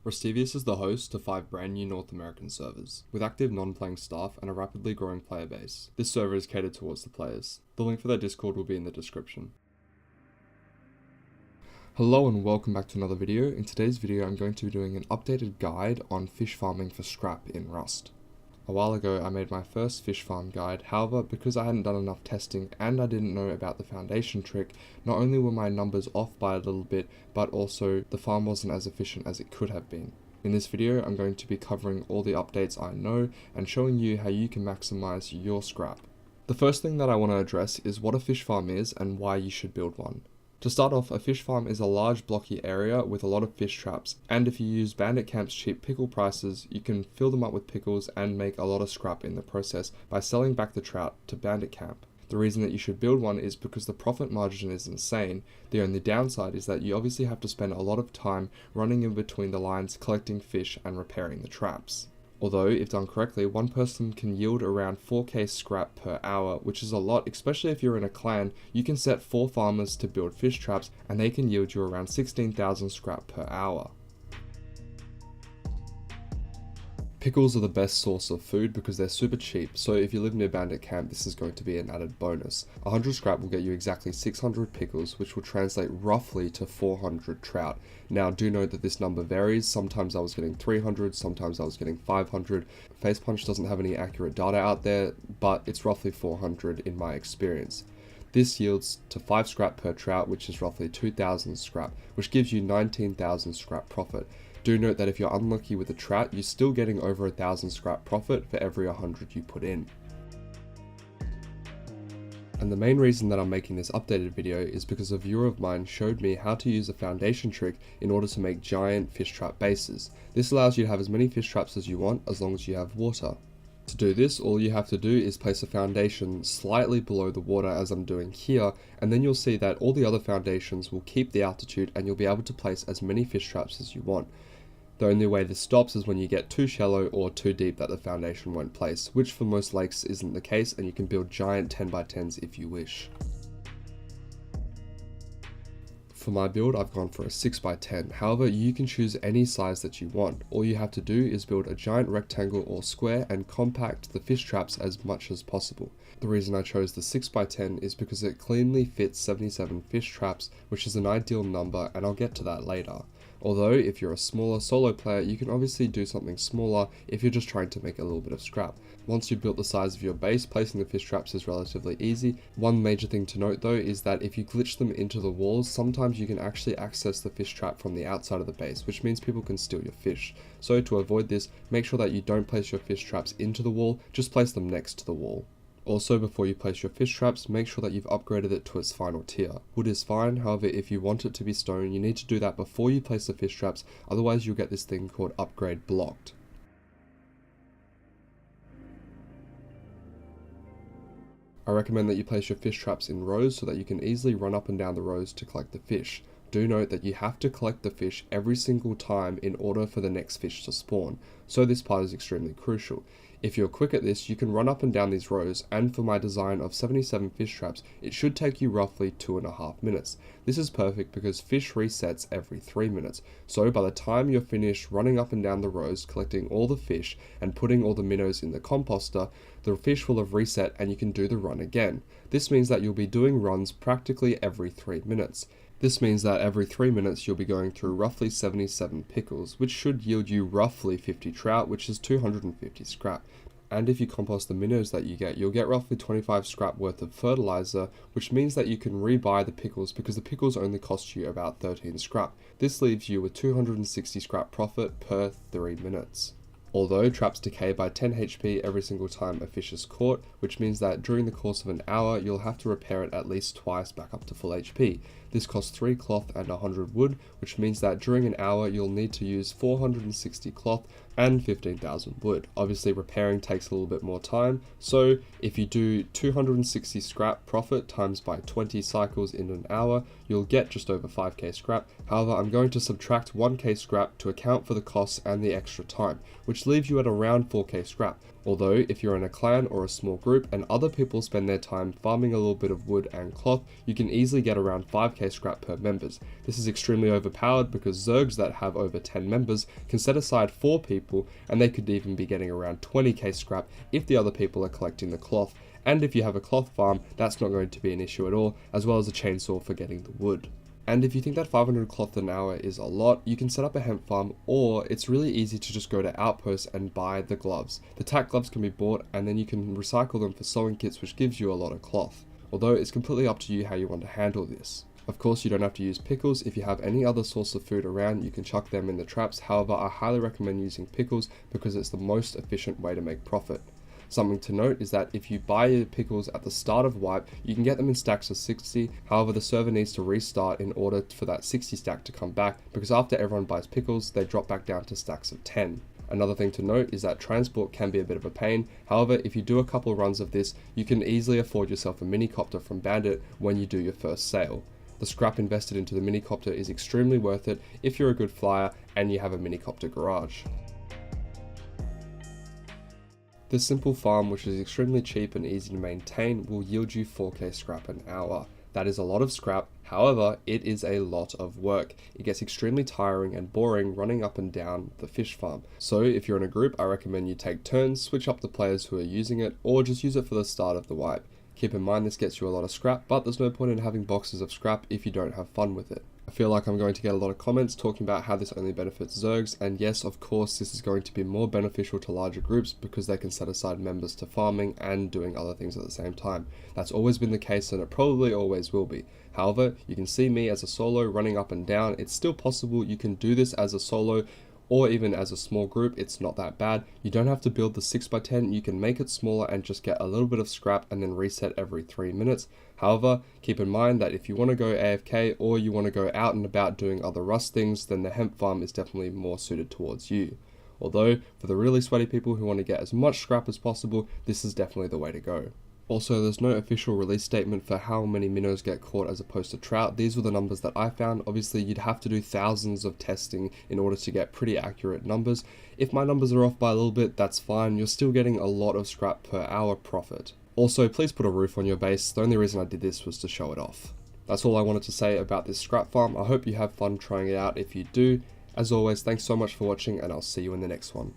Restivius is the host to 5 brand new North American servers, with active non-playing staff and a rapidly growing player base. This server is catered towards the players. The link for their Discord will be in the description. Hello and welcome back to another video. In today's video I'm going to be doing an updated guide on fish farming for scrap in Rust. A while ago I made my first fish farm guide, however because I hadn't done enough testing and I didn't know about the foundation trick, not only were my numbers off by a little bit, but also the farm wasn't as efficient as it could have been. In this video I'm going to be covering all the updates I know and showing you how you can maximize your scrap. The first thing that I want to address is what a fish farm is and why you should build one. To start off, a fish farm is a large blocky area with a lot of fish traps, and if you use Bandit Camp's cheap pickle prices, you can fill them up with pickles and make a lot of scrap in the process by selling back the trout to Bandit Camp. The reason that you should build one is because the profit margin is insane. The only downside is that you obviously have to spend a lot of time running in between the lines collecting fish and repairing the traps. Although, if done correctly, one person can yield around 4k scrap per hour, which is a lot, especially if you're in a clan. You can set 4 farmers to build fish traps and they can yield you around 16,000 scrap per hour. Pickles are the best source of food because they're super cheap, so if you live near Bandit Camp this is going to be an added bonus. 100 scrap will get you exactly 600 pickles, which will translate roughly to 400 trout. Now do note that this number varies. Sometimes I was getting 300, sometimes I was getting 500. Facepunch doesn't have any accurate data out there, but it's roughly 400 in my experience. This yields to 5 scrap per trout, which is roughly 2,000 scrap, which gives you 19,000 scrap profit. Do note that if you're unlucky with a trout, you're still getting over 1,000 scrap profit for every 100 you put in. And the main reason that I'm making this updated video is because a viewer of mine showed me how to use a foundation trick in order to make giant fish trap bases. This allows you to have as many fish traps as you want as long as you have water. To do this, all you have to do is place a foundation slightly below the water as I'm doing here, and then you'll see that all the other foundations will keep the altitude and you'll be able to place as many fish traps as you want. The only way this stops is when you get too shallow or too deep that the foundation won't place, which for most lakes isn't the case, and you can build giant 10x10s if you wish. For my build, I've gone for a 6x10, however you can choose any size that you want. All you have to do is build a giant rectangle or square and compact the fish traps as much as possible. The reason I chose the 6x10 is because it cleanly fits 77 fish traps, which is an ideal number, and I'll get to that later. Although, if you're a smaller solo player, you can obviously do something smaller if you're just trying to make a little bit of scrap. Once you've built the size of your base, placing the fish traps is relatively easy. One major thing to note though is that if you glitch them into the walls, sometimes you can actually access the fish trap from the outside of the base, which means people can steal your fish. So to avoid this, make sure that you don't place your fish traps into the wall, just place them next to the wall. Also, before you place your fish traps, make sure that you've upgraded it to its final tier. Wood is fine, however if you want it to be stone, you need to do that before you place the fish traps, otherwise you'll get this thing called upgrade blocked. I recommend that you place your fish traps in rows so that you can easily run up and down the rows to collect the fish. Do note that you have to collect the fish every single time in order for the next fish to spawn, so this part is extremely crucial. If you're quick at this, you can run up and down these rows, and for my design of 77 fish traps, it should take you roughly 2.5 minutes. This is perfect because fish resets every 3 minutes, so by the time you're finished running up and down the rows, collecting all the fish and putting all the minnows in the composter, the fish will have reset and you can do the run again. This means that you'll be doing runs practically every 3 minutes. This means that every 3 minutes you'll be going through roughly 77 pickles, which should yield you roughly 50 trout, which is 250 scrap. And if you compost the minnows that you get, you'll get roughly 25 scrap worth of fertilizer, which means that you can rebuy the pickles because the pickles only cost you about 13 scrap. This leaves you with 260 scrap profit per 3 minutes. Although traps decay by 10 HP every single time a fish is caught, which means that during the course of an hour you'll have to repair it at least twice back up to full HP. This costs 3 cloth and 100 wood, which means that during an hour you'll need to use 460 cloth and 15,000 wood. Obviously repairing takes a little bit more time, so if you do 260 scrap profit times by 20 cycles in an hour, you'll get just over 5k scrap. However, I'm going to subtract 1k scrap to account for the costs and the extra time, which which leaves you at around 4k scrap. Although, if you're in a clan or a small group and other people spend their time farming a little bit of wood and cloth, you can easily get around 5k scrap per members. This is extremely overpowered because Zergs that have over 10 members can set aside 4 people, and they could even be getting around 20k scrap if the other people are collecting the cloth. And if you have a cloth farm, that's not going to be an issue at all, as well as a chainsaw for getting the wood. And if you think that 500 cloth an hour is a lot, you can set up a hemp farm, or it's really easy to just go to Outposts and buy the gloves. The tack gloves can be bought, and then you can recycle them for sewing kits, which gives you a lot of cloth. Although it's completely up to you how you want to handle this. Of course, you don't have to use pickles. If you have any other source of food around, you can chuck them in the traps. However, I highly recommend using pickles because it's the most efficient way to make profit. Something to note is that if you buy your pickles at the start of wipe, you can get them in stacks of 60, however the server needs to restart in order for that 60 stack to come back, because after everyone buys pickles, they drop back down to stacks of 10. Another thing to note is that transport can be a bit of a pain, however if you do a couple runs of this, you can easily afford yourself a minicopter from Bandit when you do your first sale. The scrap invested into the minicopter is extremely worth it if you're a good flyer and you have a minicopter garage. This simple farm, which is extremely cheap and easy to maintain, will yield you 4k scrap an hour. That is a lot of scrap, however, it is a lot of work. It gets extremely tiring and boring running up and down the fish farm. So if you're in a group, I recommend you take turns, switch up the players who are using it, or just use it for the start of the wipe. Keep in mind this gets you a lot of scrap, but there's no point in having boxes of scrap if you don't have fun with it. I feel like I'm going to get a lot of comments talking about how this only benefits Zergs, and yes, of course, this is going to be more beneficial to larger groups because they can set aside members to farming and doing other things at the same time. That's always been the case and it probably always will be. However, you can see me as a solo running up and down. It's still possible you can do this as a solo or even as a small group. It's not that bad. You don't have to build the 6x10, you can make it smaller and just get a little bit of scrap and then reset every 3 minutes. However, keep in mind that if you want to go AFK or you want to go out and about doing other rust things, then the hemp farm is definitely more suited towards you. Although, for the really sweaty people who want to get as much scrap as possible, this is definitely the way to go. Also, there's no official release statement for how many minnows get caught as opposed to trout. These were the numbers that I found. Obviously, you'd have to do thousands of testing in order to get pretty accurate numbers. If my numbers are off by a little bit, that's fine. You're still getting a lot of scrap per hour profit. Also, please put a roof on your base. The only reason I did this was to show it off. That's all I wanted to say about this scrap farm. I hope you have fun trying it out if you do. As always, thanks so much for watching and I'll see you in the next one.